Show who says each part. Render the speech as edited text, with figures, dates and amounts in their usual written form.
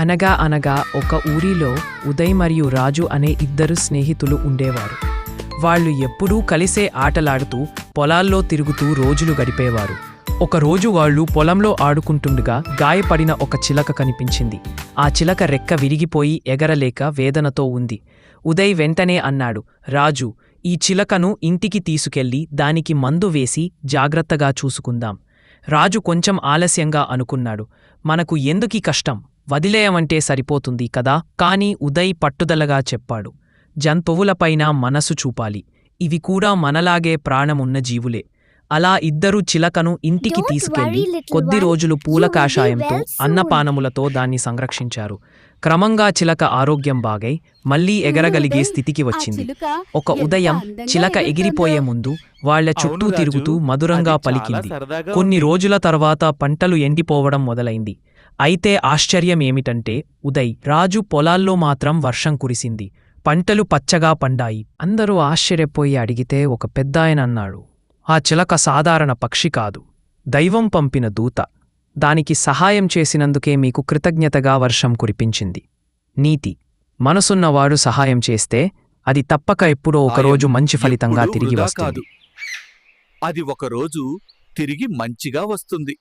Speaker 1: అనగా అనగా ఒక ఊరిలో ఉదయ్ మరియు రాజు అనే ఇద్దరు స్నేహితులు ఉండేవారు. వాళ్ళు ఎప్పుడూ కలిసే ఆటలాడుతూ పొలాల్లో తిరుగుతూ రోజులు గడిపేవారు. ఒకరోజు వాళ్ళు పొలంలో ఆడుకుంటుండగా గాయపడిన ఒక చిలక కనిపించింది. ఆ చిలక రెక్క విరిగిపోయి ఎగరలేక వేదనతో ఉంది. ఉదయ్ వెంటనే అన్నాడు, రాజు, ఈ చిలకను ఇంటికి తీసుకెళ్లి దానికి మందు వేసి జాగ్రత్తగా చూసుకుందాం. రాజు కొంచెం ఆలస్యంగా అనుకున్నాడు, మనకు ఎందుకీ కష్టం, వదిలేయమంటే సరిపోతుంది కదా. కాని ఉదయ్ పట్టుదలగా చెప్పాడు, జంతువులపైన మనసు చూపాలి, ఇవి కూడా మనలాగే ప్రాణమున్న జీవులే. అలా ఇద్దరూ చిలకను ఇంటికి తీసుకెళ్లి కొద్ది రోజులు పూల కాషాయంతో అన్నపానములతో దాన్ని సంరక్షించారు. క్రమంగా చిలక ఆరోగ్యం బాగై మళ్లీ ఎగరగలిగే స్థితికి వచ్చింది. ఒక ఉదయం చిలక ఎగిరిపోయే ముందు వాళ్ల చుట్టూ తిరుగుతూ మధురంగా పలికింది. కొన్ని రోజుల తర్వాత పంటలు ఎండిపోవడం మొదలైంది. అయితే ఆశ్చర్యం ఏమిటంటే ఉదయ్, రాజు పొలాల్లో మాత్రం వర్షం కురిసింది. పంటలు పచ్చగా పండాయి. అందరూ ఆశ్చర్యపోయి అడిగితే ఒక పెద్దాయన అన్నాడు, ఆ చిలక సాధారణ పక్షి కాదు, దైవం పంపిన దూత. దానికి సహాయం చేసినందుకే మీకు కృతజ్ఞతగా వర్షం కురిపించింది. నీతి: మనసున్నవాడు సహాయం చేస్తే అది తప్పక ఎప్పుడో ఒకరోజు మంచి ఫలితంగా తిరిగి వస్తుంది.
Speaker 2: అది ఒకరోజు తిరిగి మంచిగా వస్తుంది.